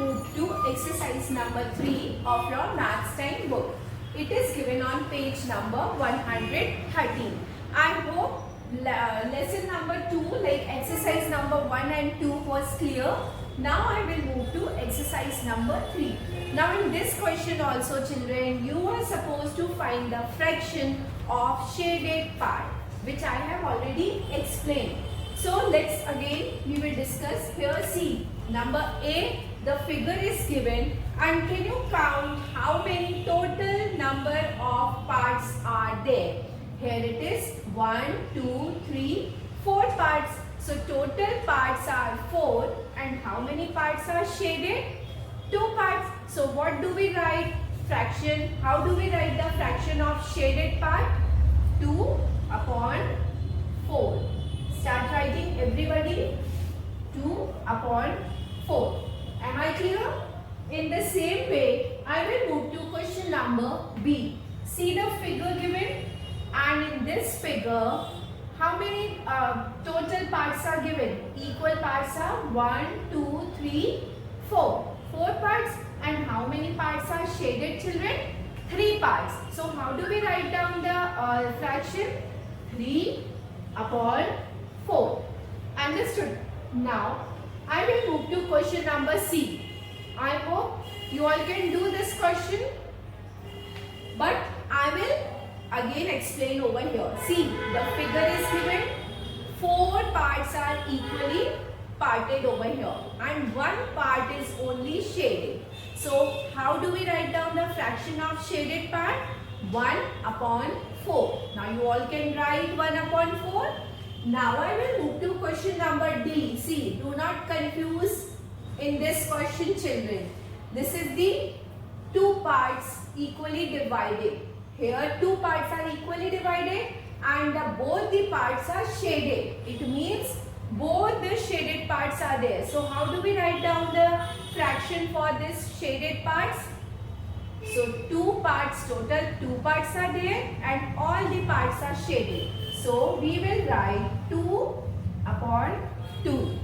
move to exercise number 3 of your maths time book. It is given on page number 113. I hope lesson number 2 like exercise number 1 and 2 was clear. Now I will move to exercise number 3. Now in this question also children, you are supposed to find the fraction of shaded part, which I have already explained. So let's again we will discuss here. See, number A, the figure is given and can you count how many total number of parts are there? Here it is 1, 2, 3, 4 parts. So total parts are 4 and how many parts are shaded? 2 parts. So what do we write? Fraction. How do we write the fraction of shaded part? 2 upon 4. Start writing everybody. 2 upon 4. Am I clear? In the same way, I will move to question number B. See the figure given, and in this figure, how many total parts are given? Equal parts are 1, 2, 3, 4. 4 parts. And how many parts are shaded, children? 3 parts. So how do we write down the fraction? 3 upon 4. Understood? Now, I will move to question number C. I hope you all can do this question. But I will again explain over here. See, the figure is given. 4 parts are equally parted over here. And 1 part is only shaded. So, how do we write down the fraction of shaded part? 1 upon 4. Now, you all can write 1 upon 4. Now I will move to question number D. See, do not confuse in this question children. This is the 2 parts equally divided. Here 2 parts are equally divided and both the parts are shaded. It means both the shaded parts are there. So how do we write down the fraction for this shaded parts? So 2 parts total, 2 parts are there and all the parts are shaded. So we will write 2 upon 2.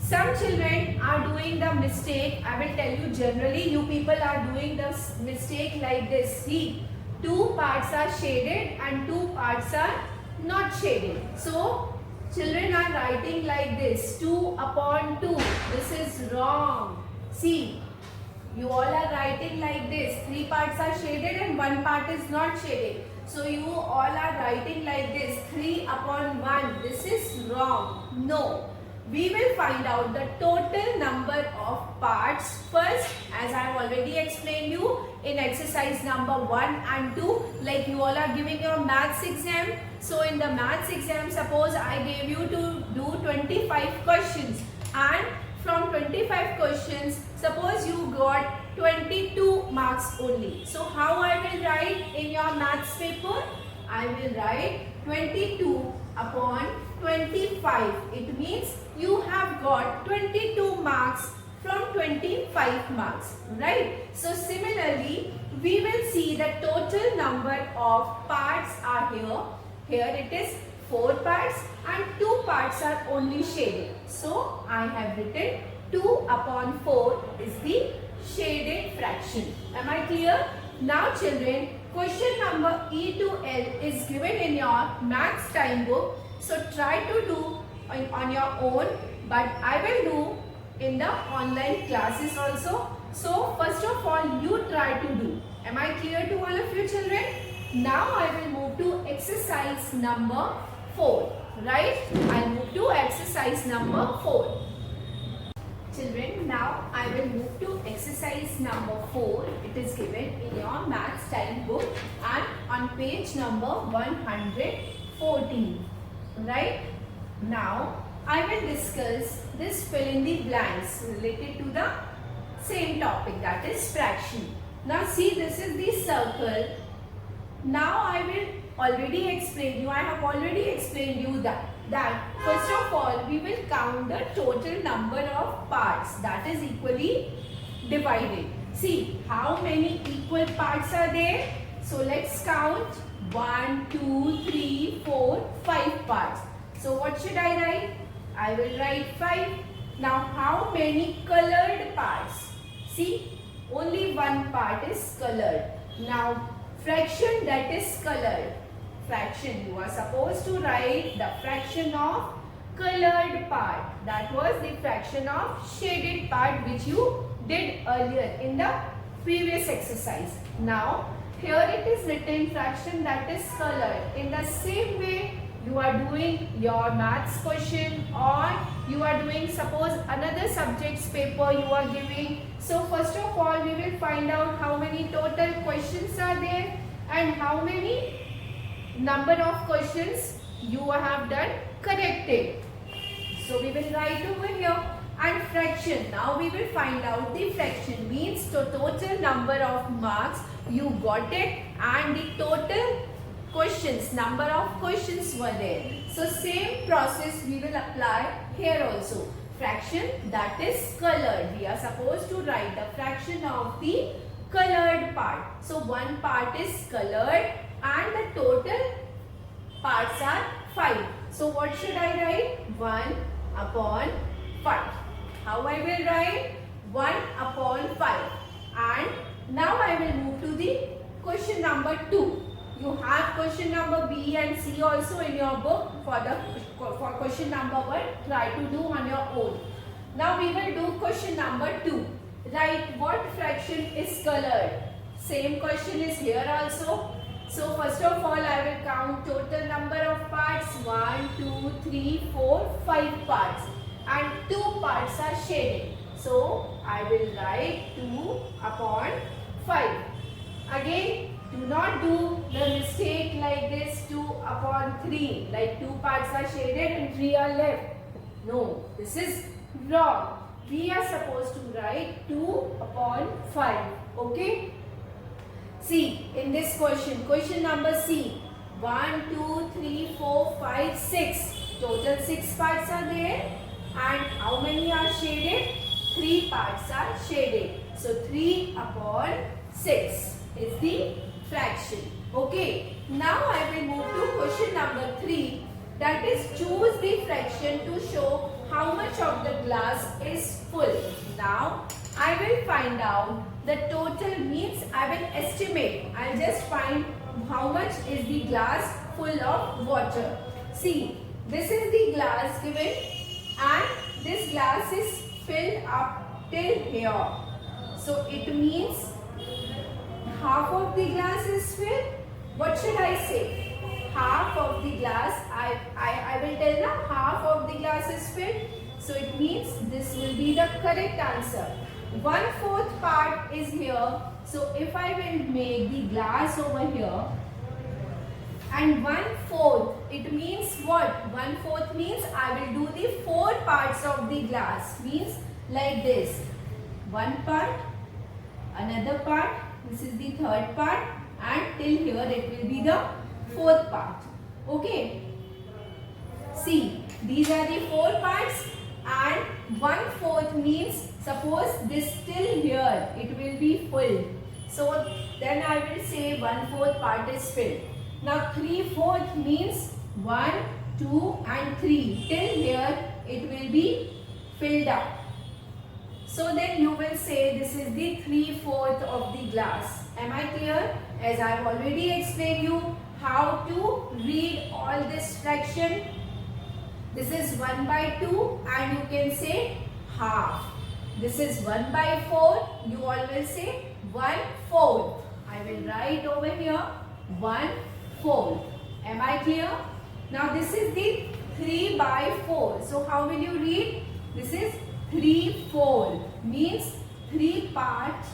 Some children are doing the mistake. I will tell you generally you people are doing the mistake like this. See, 2 parts are shaded and 2 parts are not shaded. So children are writing like this, 2 upon 2. This is wrong. See, you all are writing like this. 3 parts are shaded and 1 part is not shaded. So you all are writing like this, 3 upon 1. This is wrong. No. We will find out the total number of parts first, as I have already explained you in exercise number 1 and 2. Like you all are giving your maths exam. So in the maths exam, suppose I gave you to do 25 questions. And from 25 questions, suppose you got 22 marks only. So how I will write in your maths paper? I will write 22 upon 25. It means you have got 22 marks from 25 marks, right? So similarly, we will see the total number of parts are here. Here it is 4 parts and 2 parts are only shaded. So I have written 2 upon 4 is the shaded fraction. Am I clear? Now children, question number E to L is given in your maths time book. So try to do on your own, but I will do in the online classes also. So first of all, you try to do. Am I clear to all of you children? Now I will move to exercise number 4. Right? I will move to exercise number 4. Children, now I will move to exercise number 4. It is given in your maths time book and on page number 114. Right? Now I will discuss this fill in the blanks related to the same topic, that is fraction. Now see, this is the circle. Now I will already explain you. I have already explained you that first of all we will count the total number of parts that is equally divided. See how many equal parts are there. So let's count 1, 2, 3, 4, 5 parts. So what should I write? I will write 5. Now how many colored parts? See, only one part is colored. Now, fraction that is colored. Fraction, you are supposed to write the fraction of colored part. That was the fraction of shaded part which you did earlier in the previous exercise. Now, here it is written fraction that is colored. In the same way, you are doing your maths question, or you are doing, suppose, another subject's paper you are giving. So first of all, we will find out how many total questions are there and how many number of questions you have done corrected. So we will write over here. And fraction, now we will find out the fraction, means the total number of marks you got it and the total questions, number of questions were there. So same process we will apply here also. Fraction that is colored. We are supposed to write the fraction of the colored part. So one part is colored and the total parts are 5. So what should I write? 1 upon 5. How I will write? 1 upon 5. And now I will move to the question number 2. You have question number B and C also in your book. For question number 1, try to do on your own. Now we will do question number 2. Write what fraction is colored. Same question is here also. So first of all, I will count total number of parts. 1, 2, 3, 4, 5 parts. And 2 parts are shaded. So I will write 2 upon 5. Again, do not do the mistake like this, 2 upon 3. Like 2 parts are shaded and 3 are left. No, this is wrong. We are supposed to write 2 upon 5. Okay? See, in this question number C. 1, 2, 3, 4, 5, 6. Total 6 parts are there. And how many are shaded? 3 parts are shaded. So 3 upon 6 is the fraction. Okay. Now I will move to question number 3. That is, choose the fraction to show how much of the glass is full. Now I will find out the total, means I will estimate. I'll just find how much is the glass full of water. See, this is the glass given. And this glass is filled up till here. So it means half of the glass is filled. What should I say? Half of the glass, I will tell now, half of the glass is filled. So it means this will be the correct answer. 1/4 part is here. So if I will make the glass over here, and 1/4, it means what? 1/4 means I will do the 4 parts of the glass. Means like this. 1 part, another part, this is the 3rd part, and till here it will be the 4th part. Okay. See, these are the 4 parts, and 1/4 means, suppose this till here, it will be full. So then I will say 1/4 part is filled. Now 3/4 means 1, 2 and 3. Till here it will be filled up. So then you will say this is the 3/4 of the glass. Am I clear? As I have already explained you how to read all this fraction. This is 1/2 and you can say half. This is 1/4. You all will say 1/4. I will write over here 1/4. Am I clear? Now this is the 3/4. So how will you read? This is 3/4. Means 3 parts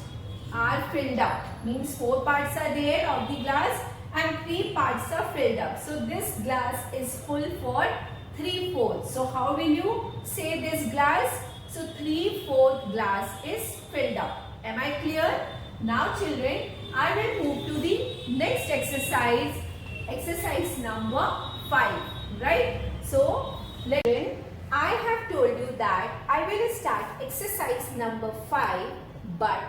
are filled up. Means 4 parts are there of the glass and 3 parts are filled up. So this glass is full for 3/4. So how will you say this glass? So 3/4 glass is filled up. Am I clear? Now children, I will move to the next exercise. Exercise number 5. Right? So, I have told you that I will start exercise number 5. But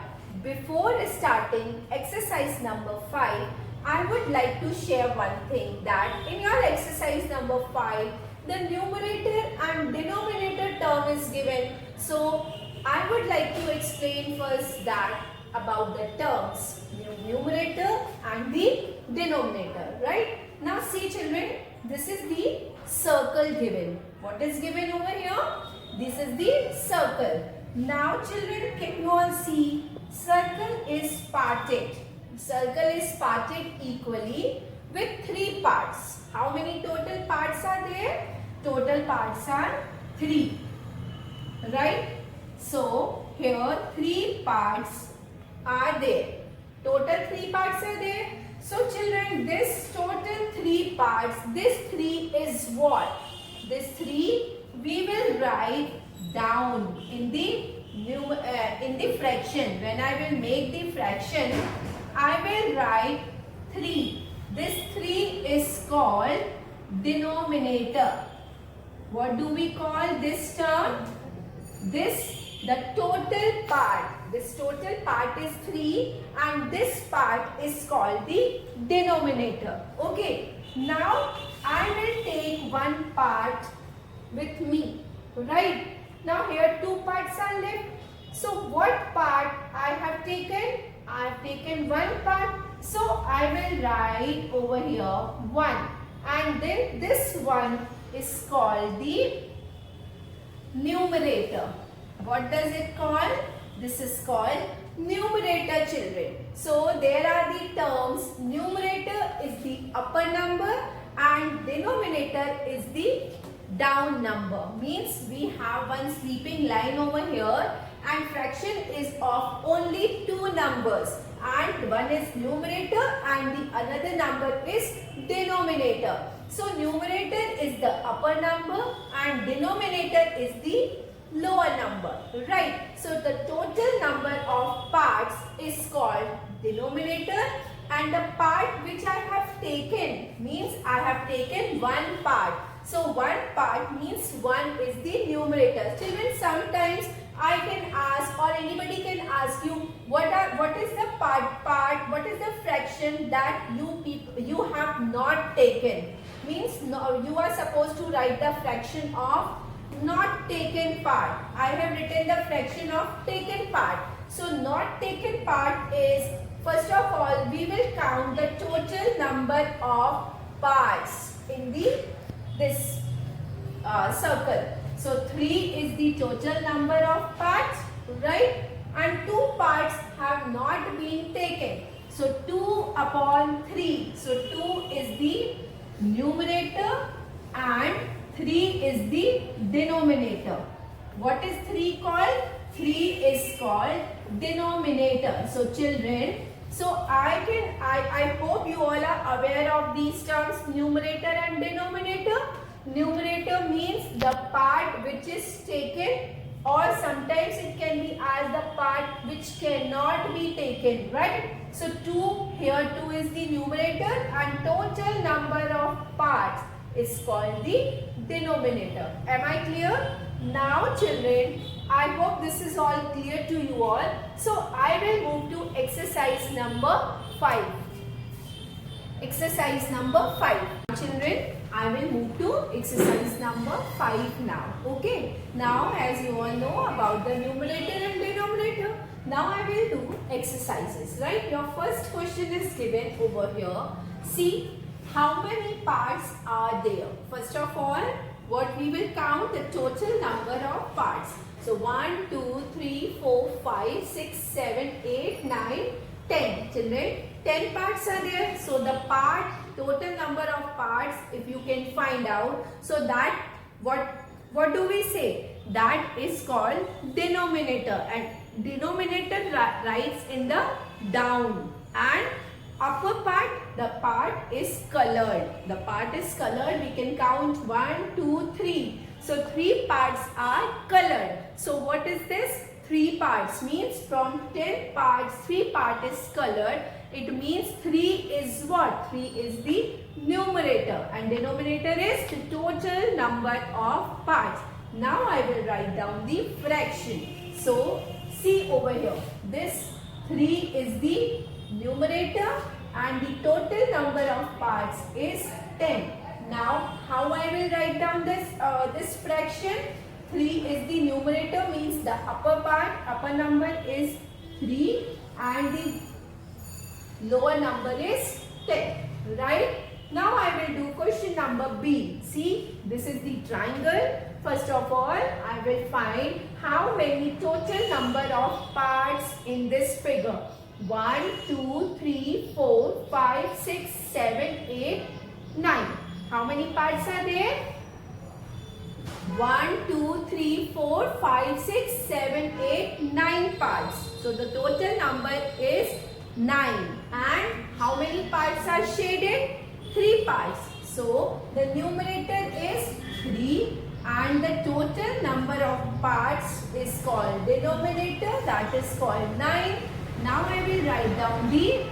before starting exercise number 5, I would like to share one thing, that in your exercise number 5, the numerator and denominator term is given. So I would like to explain first that about the terms numerator and the denominator, right? Now see children, this is the circle given. What is given over here? This is the circle. Now children, can you all see circle is parted. Circle is parted equally with 3 parts. How many total parts are there? Total parts are 3. Right? So here 3 parts are there. Total 3 parts are there. So children, this total 3 parts, this 3 is what? This 3 we will write down in the fraction. When I will make the fraction, I will write 3. This 3 is called denominator. What do we call this term? The total part. This total part is 3 and this part is called the denominator. Okay. Now I will take one part with me. Right. Now here 2 parts are left. So what part I have taken? I have taken one part. So I will write over here 1. And then this one is called the numerator. What does it call? This is called numerator, children. So there are the terms. Numerator is the upper number and denominator is the down number. Means we have one sleeping line over here and fraction is of only 2 numbers. And one is numerator and the another number is denominator. So numerator is the upper number and denominator is the lower number, right? So the total number of parts is called denominator and the part which I have taken means I have taken one part. So one part means 1 is the numerator. Children, sometimes I can ask or anybody can ask you what is the part, what is the fraction that you have not taken. Means no, you are supposed to write the fraction of not taken part. I have written the fraction of taken part. So not taken part is, first of all, we will count the total number of parts in this circle. So 3 is the total number of parts, right? And 2 parts have not been taken. So 2 upon 3. So 2 is the numerator and 3 is the denominator. What is 3 called? 3 is called denominator. So children, so I hope you all are aware of these terms, numerator and denominator. Numerator means the part which is taken, or sometimes it can be as the part which cannot be taken, right? So 2, here 2 is the numerator and total number of parts is called the denominator. Am I clear? Now children, I hope this is all clear to you all. So I will move to exercise number 5. Exercise number 5. Children, I will move to exercise number 5 now. Okay. Now as you all know about the numerator and denominator, now I will do exercises, right? Your first question is given over here. See how many parts are there. First of all, what we will count the total number of parts. So 1, 2, 3, 4, 5, 6, 7, 8, 9, 10. Children, 10 parts are there. So the total number of parts, if you can find out, so that what do we say? That is called denominator, and denominator writes in the down, and upper part, the part is colored. The part is colored. We can count 1, 2, 3. So 3 parts are colored. So what is this? 3 parts means from 10 parts, 3 part is colored. It means 3 is what? 3 is the numerator and denominator is the total number of parts. Now I will write down the fraction. So see over here. This 3 is the numerator and the total number of parts is 10. Now how I will write down this fraction? 3 is the numerator, means the upper part, upper number is 3 and the lower number is 10, right? Now I will do question number B. See, this is the triangle. First of all, I will find how many total number of parts in this figure. 1, 2, 3, 4, 5, 6, 7, 8, 9. How many parts are there? 1, 2, 3, 4, 5, 6, 7, 8, 9 parts. So the total number is 9. And how many parts are shaded? 3 parts. So the numerator is 3 and the total number of parts is called denominator, that is called 9. Now I will write down the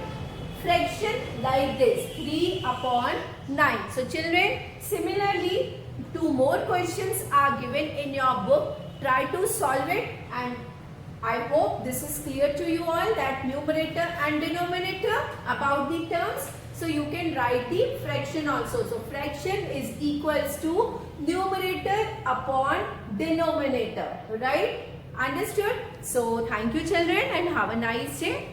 fraction like this, 3 upon 9. So children, similarly 2 more questions are given in your book. Try to solve it, and I hope this is clear to you all, that numerator and denominator about the terms. So you can write the fraction also. So fraction is equals to numerator upon denominator, right? Understood? So thank you children and have a nice day.